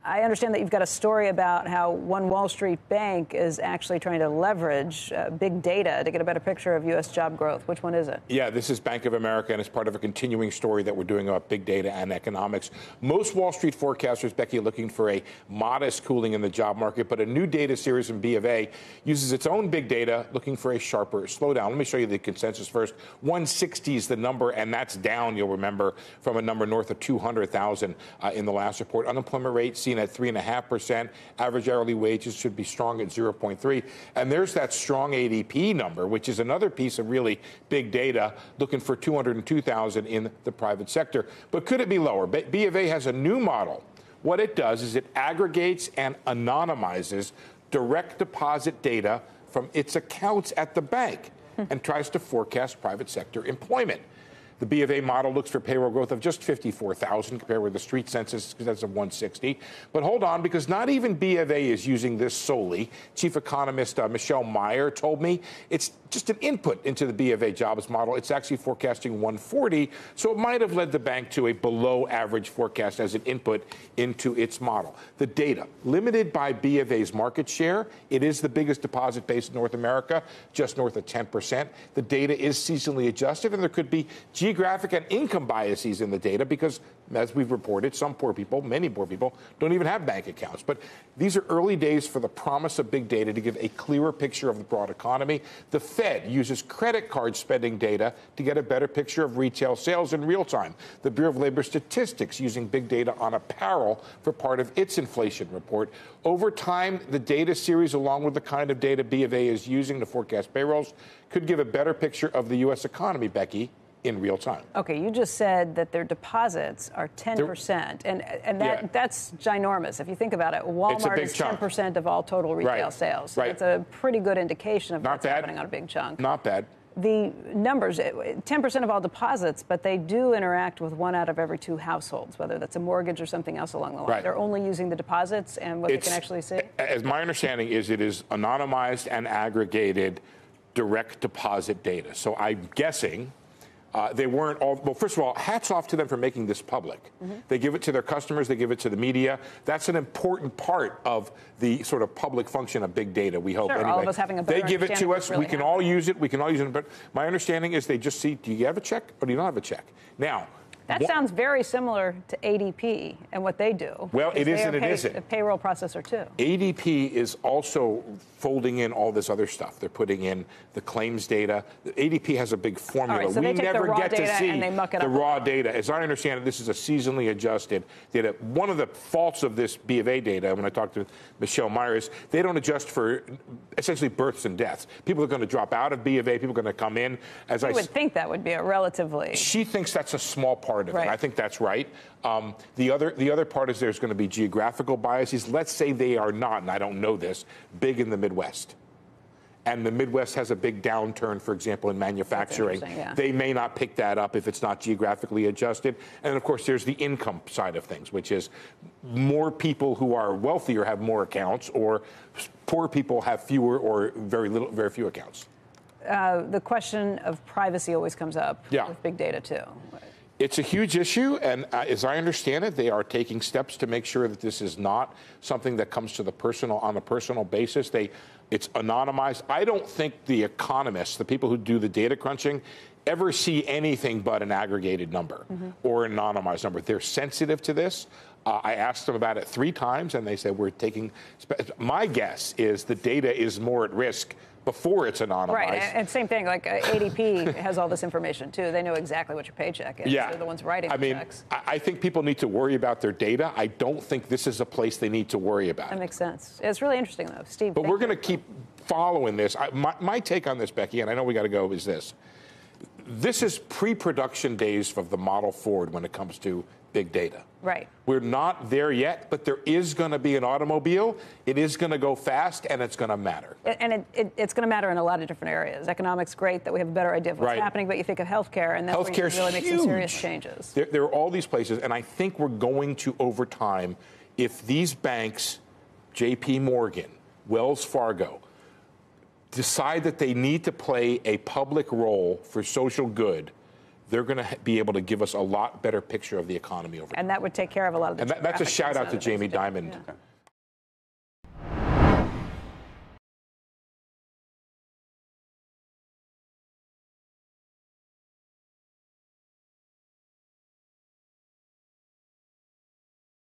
I understand that you've got a story about how One Wall Street Bank is actually trying to leverage big data to get a better picture of U.S. job growth. Which one is it? Yeah, this is Bank of America, and it's part of a continuing story that we're doing about big data and economics. Most Wall Street forecasters, Becky, are looking for a modest cooling in the job market, but a new data series from B of A uses its own big data looking for a sharper slowdown. Let me show you the consensus first. 160 is the number, and that's down, you'll remember, from a number north of 200,000 in the last report. Unemployment rate seen at 3.5%. Average hourly wages should be strong at 0.3. And there's that strong ADP number, which is another piece of really big data, looking for 202,000 in the private sector. But could it be lower? B of A has a new model. What it does is it aggregates and anonymizes direct deposit data from its accounts at the bank and tries to forecast private sector employment. The B of A model looks for payroll growth of just 54,000 compared with the street census of 160. But hold on, because not even B of A is using this solely. Chief economist Michelle Meyer told me it's just an input into the B of A jobs model. It's actually forecasting 140, so it might have led the bank to a below average forecast as an input into its model. The data, limited by B of A's market share, it is the biggest deposit base in North America, just north of 10%. The data is seasonally adjusted, and there could be geographic and income biases in the data because, as we've reported, some poor people, many poor people, don't even have bank accounts. But these are early days for the promise of big data to give a clearer picture of the broad economy. The Fed uses credit card spending data to get a better picture of retail sales in real time. The Bureau of Labor Statistics using big data on apparel for part of its inflation report. Over time, the data series, along with the kind of data B of A is using to forecast payrolls, could give a better picture of the U.S. economy, Becky, in real time. Okay, you just said that their deposits are 10%, and that's ginormous. If you think about it, Walmart is 10% of all total retail sales. So it's a pretty good indication of what's happening on a big chunk. Not bad. The numbers, 10% of all deposits, but they do interact with 1 out of every 2 households, whether that's a mortgage or something else along the line. Right. They're only using the deposits and what they can actually see? As my understanding is, it is anonymized and aggregated direct deposit data. So I'm guessing they weren't all, well, first of all, hats off to them for making this public. They give it to their customers, they give it to the media. That's an important part of the sort of public function of big data, we hope. Anyway, all of us having a better they give it to us, we can all use it, but my understanding is they just see, do you have a check or do you not have a check? Now, that sounds very similar to ADP and what they do. Well, it is and it isn't. A payroll processor, too. ADP is also folding in all this other stuff. They're putting in the claims data. ADP has a big formula. Right, so we never get to see the raw data. As I understand it, this is a seasonally adjusted data. One of the faults of this B of A data, when I talked to Michelle Meyer, is they don't adjust for essentially births and deaths. People are going to drop out of B of A. People are going to come in. As I would think that would be a relatively... She thinks that's a small part of it. I think that's right. The other part is there's going to be geographical biases. Let's say they are not, and I don't know this, big in the Midwest. And the Midwest has a big downturn, for example, in manufacturing. They may not pick that up if it's not geographically adjusted. And, of course, there's the income side of things, which is more people who are wealthier have more accounts, or poor people have fewer or very few accounts. The question of privacy always comes up with big data, too. It's a huge issue, and as I understand it, they are taking steps to make sure that this is not something that comes to the on a personal basis. It's anonymized. I don't think the economists, the people who do the data crunching, ever see anything but an aggregated number or an anonymized number. They're sensitive to this. I asked them about it 3 times, and they said we're taking. My guess is the data is more at risk before it's anonymized. Right, and same thing, like ADP has all this information, too. They know exactly what your paycheck is. They're the ones writing the checks. I think people need to worry about their data. I don't think this is a place they need to worry about. That makes sense. It's really interesting, though. Steve, but we're going to keep following this. My take on this, Becky, and I know we got to go, is this. This is pre-production days of the Model Ford when it comes to big data. Right. We're not there yet, but there is going to be an automobile. It is going to go fast, and it's going to matter. And it's going to matter in a lot of different areas. Economics, great that we have a better idea of what's happening, but you think of healthcare, and that's where you really make some serious changes. There are all these places, and I think we're going to, over time, if these banks, J.P. Morgan, Wells Fargo, decide that they need to play a public role for social good, they're going to be able to give us a lot better picture of the economy over time. And that would take care of a lot of the And that's a shout out to Jamie Dimon. Yeah.